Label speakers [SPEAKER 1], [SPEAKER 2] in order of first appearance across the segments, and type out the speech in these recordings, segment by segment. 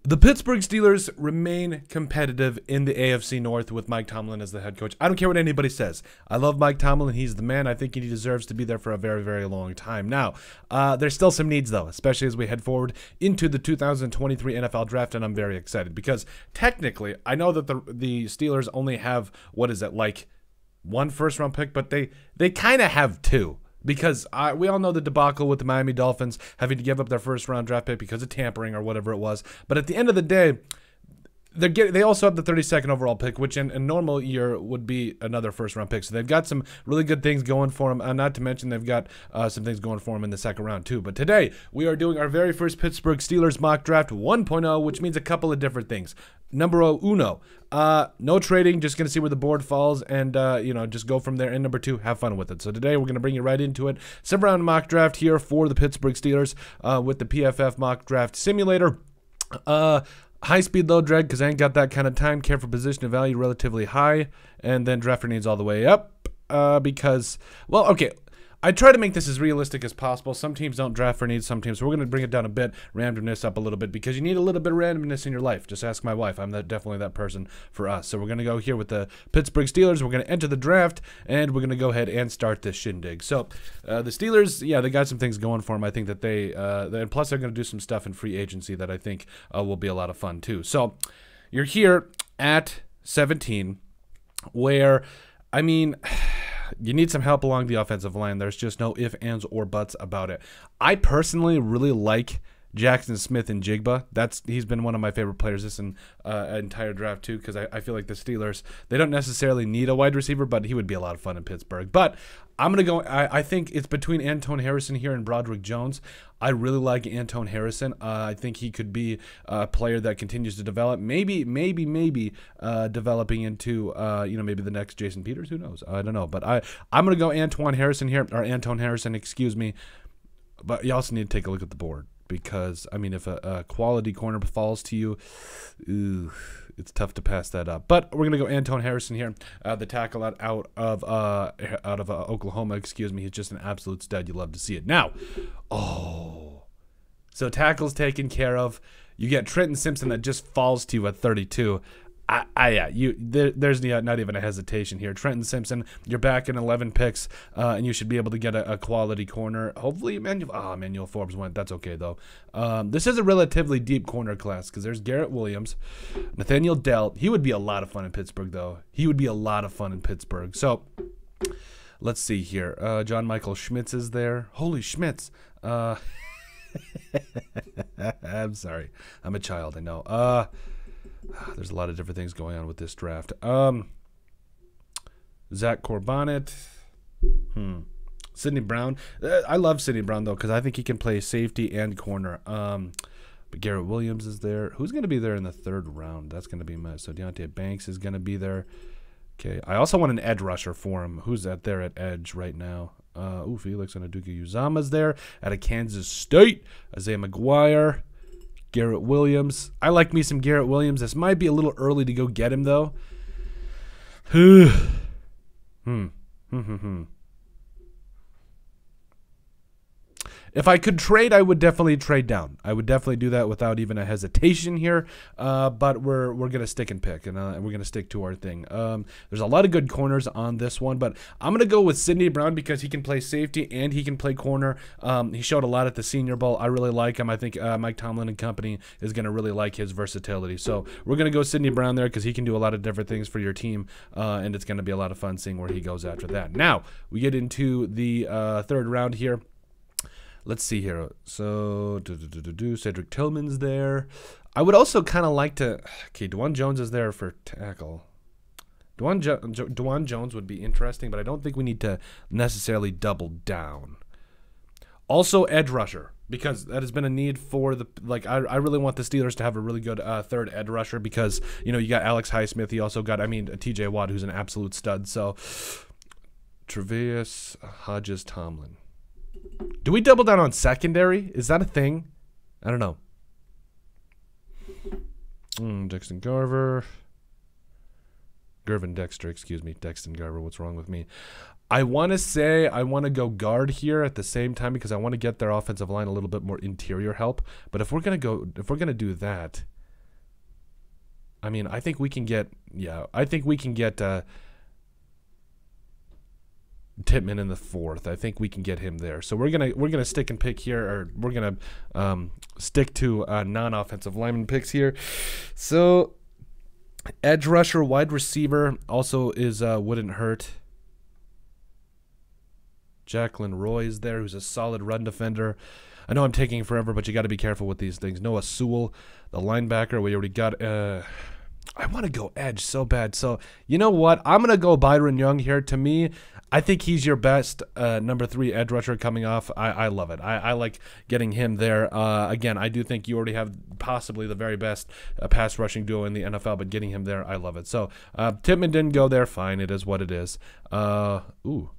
[SPEAKER 1] The Pittsburgh Steelers remain competitive in the AFC North with Mike Tomlin as the head coach. I don't care what anybody says. I love Mike Tomlin. He's the man. I think he deserves to be there for a very, very long time. Now, there's still some needs, though, especially as we head forward into the 2023 NFL Draft, and I'm very excited because technically, I know that the Steelers only have, what is it, like one first-round pick, but they kind of have two. Because we all know the debacle with the Miami Dolphins having to give up their first-round draft pick because of tampering or whatever it was. But at the end of the day, they also have the 32nd overall pick, which in a normal year would be another first-round pick. So they've got some really good things going for them. Not to mention they've got some things going for them in the second round too. But today we are doing our very first Pittsburgh Steelers mock draft 1.0, which means a couple of different things. Numero uno, no trading, just going to see where the board falls and, just go from there. And number two, have fun with it. So today we're going to bring you right into it. 7-round mock draft here for the Pittsburgh Steelers with the PFF mock draft simulator. High speed, low drag, because I ain't got that kind of time. Care for position and value relatively high. And then drafter needs all the way up because, well, okay. I try to make this as realistic as possible. Some teams don't draft for needs, some teams. So we're going to bring it down a bit, randomness up a little bit, because you need a little bit of randomness in your life. Just ask my wife. I'm definitely that person for us. So we're going to go here with the Pittsburgh Steelers. We're going to enter the draft, and we're going to go ahead and start this shindig. So the Steelers, yeah, they got some things going for them. I think that and plus they're going to do some stuff in free agency that I think will be a lot of fun too. So you're here at 17, where, I mean, you need some help along the offensive line. There's just no ifs, ands, or buts about it. I personally really like Jackson Smith and Jigba. He's been one of my favorite players this entire draft too, because I feel like the Steelers, they don't necessarily need a wide receiver, but he would be a lot of fun in Pittsburgh. But I'm going to go, I think it's between Antone Harrison here and Broderick Jones. I really like Antone Harrison. I think he could be a player that continues to develop, maybe developing into, maybe the next Jason Peters. Who knows? I don't know. But I'm going to go Antone Harrison, excuse me. But you also need to take a look at the board. Because, I mean, if a quality corner falls to you, it's tough to pass that up. But we're going to go Antone Harrison here, the tackle out of Oklahoma, excuse me. He's just an absolute stud. You love to see it. Now, so tackle's taken care of. You get Trenton Simpson that just falls to you at 32. There's not even a hesitation here. Trenton Simpson, you're back in 11 picks, and you should be able to get a quality corner. Hopefully, Emmanuel Forbes went. That's okay, though. This is a relatively deep corner class because there's Garrett Williams, Nathaniel Dell. He would be a lot of fun in Pittsburgh, though. So let's see here. John Michael Schmitz is there. Holy Schmitz. I'm sorry. I'm a child, I know. There's a lot of different things going on with this draft. Zach Corbonet. Sidney Brown. I love Sidney Brown, though, because I think he can play safety and corner. But Garrett Williams is there. Who's going to be there in the third round? That's going to be so Deontay Banks is going to be there. Okay. I also want an edge rusher for him. Who's there at edge right now? Felix Anudike-Uzomah's there out of Kansas State. Isaiah McGuire. Garrett Williams. I like me some Garrett Williams. This might be a little early to go get him, though. If I could trade, I would definitely trade down. I would definitely do that without even a hesitation here. But we're gonna stick and pick, and we're gonna stick to our thing. There's a lot of good corners on this one, but I'm gonna go with Sidney Brown because he can play safety and he can play corner. He showed a lot at the Senior Bowl. I really like him. I think Mike Tomlin and company is gonna really like his versatility. So we're gonna go Sidney Brown there because he can do a lot of different things for your team, and it's gonna be a lot of fun seeing where he goes after that. Now we get into the third round here. Let's see here. So, Cedric Tillman's there. I would also kind of like to... Okay, Dwan Jones is there for tackle. Dwan Jones would be interesting, but I don't think we need to necessarily double down. Also, edge rusher, because that has been a need for the... I really want the Steelers to have a really good third edge rusher because, you got Alex Highsmith. You also got, TJ Watt, who's an absolute stud. So, Tre'Vius Hodges Tomlin. Do we double down on secondary? Is that a thing? I don't know. Dexton Garver. Gervin Dexter, excuse me. Dexton Garver, what's wrong with me? I want to say I want to go guard here at the same time because I want to get their offensive line a little bit more interior help. But if we're going to do that, I mean, I think we can get, I think we can get Tippmann in the 4th. I think we can get him there. So we're gonna stick and pick here, or we're gonna stick to non-offensive lineman picks here. So edge rusher, wide receiver also is wouldn't hurt. Jacqueline Roy is there, who's a solid run defender. I know I'm taking forever, but you got to be careful with these things. Noah Sewell, the linebacker, we already got. I want to go edge so bad. So you know what? I'm gonna go Byron Young here. To me, I think he's your best number 3 edge rusher coming off. I love it. I like getting him there. Again, I do think you already have possibly the very best pass rushing duo in the NFL, but getting him there, I love it. So Tippmann didn't go there. Fine, it is what it is. Ooh.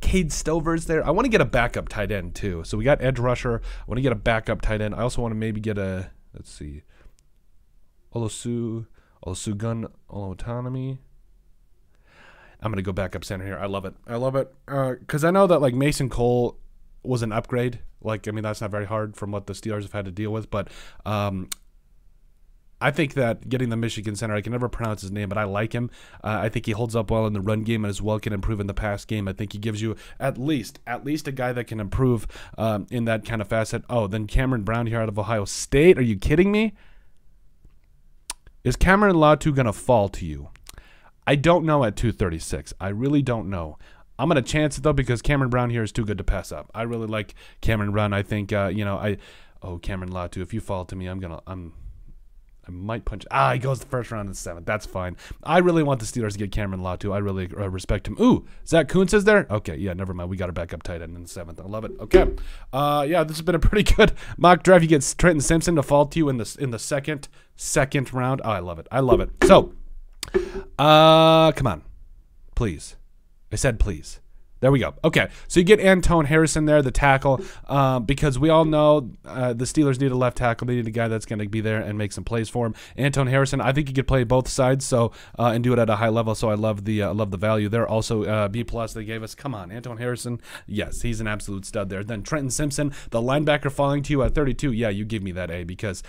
[SPEAKER 1] Cade Stover's there. I want to get a backup tight end too. So we got edge rusher. I want to get a backup tight end. I also want to maybe get a, let's see, Olusegun Oluwatimi. I'm going to go backup center here. I love it. I love it. Because I know that like Mason Cole was an upgrade. Like, I mean, that's not very hard from what the Steelers have had to deal with. But I think that getting the Michigan center, I can never pronounce his name, but I like him. I think he holds up well in the run game and as well can improve in the pass game. I think he gives you at least a guy that can improve in that kind of facet. Oh, then Cameron Brown here out of Ohio State. Are you kidding me? Is Cameron Latu going to fall to you? I don't know at 236. I really don't know. I'm going to chance it, though, because Cameron Brown here is too good to pass up. I really like Cameron Brown. I think, Cameron Latu, if you fall to me, I might punch. He goes the first round in the 7th. That's fine. I really want the Steelers to get Cameron Latu. I really respect him. Ooh, Zach Kuntz is there? Okay, yeah, never mind. We got a backup tight end in the 7th. I love it. Okay. This has been a pretty good mock draft. You get Trenton Simpson to fall to you in the second round. Oh, I love it. I love it. So, come on. Please. I said please. There we go. Okay, so you get Antone Harrison there, the tackle, because we all know the Steelers need a left tackle. They need a guy that's going to be there and make some plays for him. Antone Harrison, I think he could play both sides, so and do it at a high level. So I love the value there. Also B+ they gave us. Come on, Antone Harrison. Yes, he's an absolute stud there. Then Trenton Simpson, the linebacker, falling to you at 32. Yeah, you give me that A because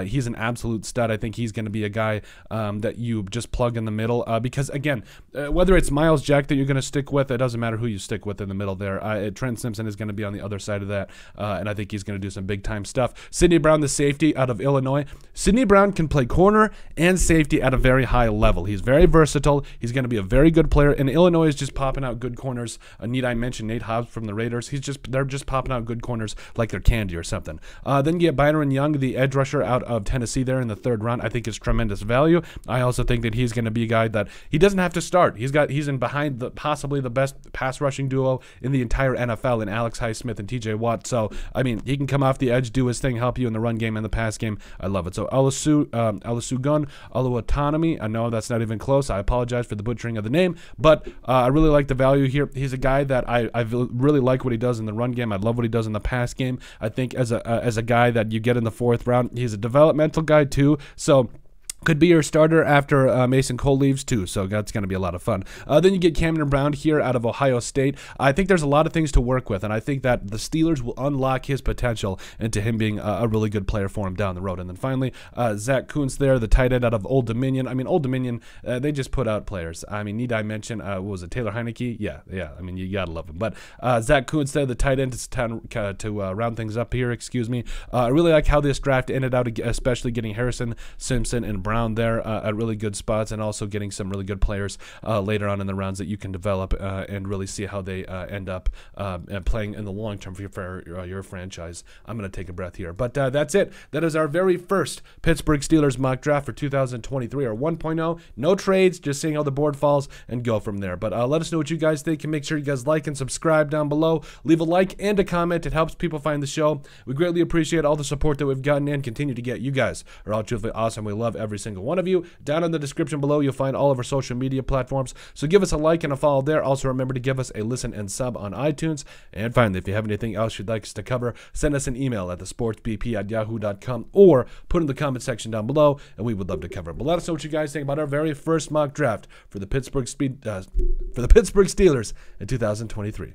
[SPEAKER 1] he's an absolute stud. I think he's going to be a guy that you just plug in the middle because again, whether it's Miles Jack that you're going to stick with, it doesn't matter who you stick with in the middle there. Trent Simpson is going to be on the other side of that, and I think he's going to do some big-time stuff. Sidney Brown, the safety out of Illinois. Sidney Brown can play corner and safety at a very high level. He's very versatile. He's going to be a very good player, and Illinois is just popping out good corners. Need I mention Nate Hobbs from the Raiders? They're just popping out good corners like they're candy or something. Then you get Byron Young, the edge rusher out of Tennessee there in the 3rd round. I think is tremendous value. I also think that he's going to be a guy that he doesn't have to start. He's in behind possibly the best pass rushing duo in the entire NFL in Alex Highsmith and TJ Watt. So, I mean, he can come off the edge, do his thing, help you in the run game and the pass game. I love it. So, Olusegun Oluwatimi. I know that's not even close. I apologize for the butchering of the name, but I really like the value here. He's a guy that I really like what he does in the run game. I love what he does in the pass game. I think as a guy that you get in the 4th round, he's a developmental guy too. So, could be your starter after Mason Cole leaves too, so that's going to be a lot of fun. Then you get Cameron Brown here out of Ohio State. I think there's a lot of things to work with, and I think that the Steelers will unlock his potential into him being a really good player for him down the road. And then finally, Zach Kuntz there, the tight end out of Old Dominion. I mean, Old Dominion, they just put out players. I mean, need I mention, what was it, Taylor Heineke? Yeah. I mean, you got to love him. But Zach Kuntz there, the tight end, to round things up here, excuse me. I really like how this draft ended out, especially getting Harrison, Simpson, and Brown there at really good spots, and also getting some really good players later on in the rounds that you can develop and really see how they end up playing in the long term for your franchise. I'm going to take a breath here. But that's it. That is our very first Pittsburgh Steelers mock draft for 2023, or 1.0. No trades, just seeing how the board falls and go from there. But let us know what you guys think, and make sure you guys like and subscribe down below. Leave a like and a comment. It helps people find the show. We greatly appreciate all the support that we've gotten and continue to get. You guys are all truthfully awesome. We love every single one of you. Down in the description below, you'll find all of our social media platforms. So give us a like and a follow there. Also remember to give us a listen and sub on iTunes. And finally, if you have anything else you'd like us to cover, send us an email at thesportsbp@yahoo.com or put in the comment section down below, and we would love to cover it. But let us know what you guys think about our very first mock draft for the Pittsburgh Steelers in 2023.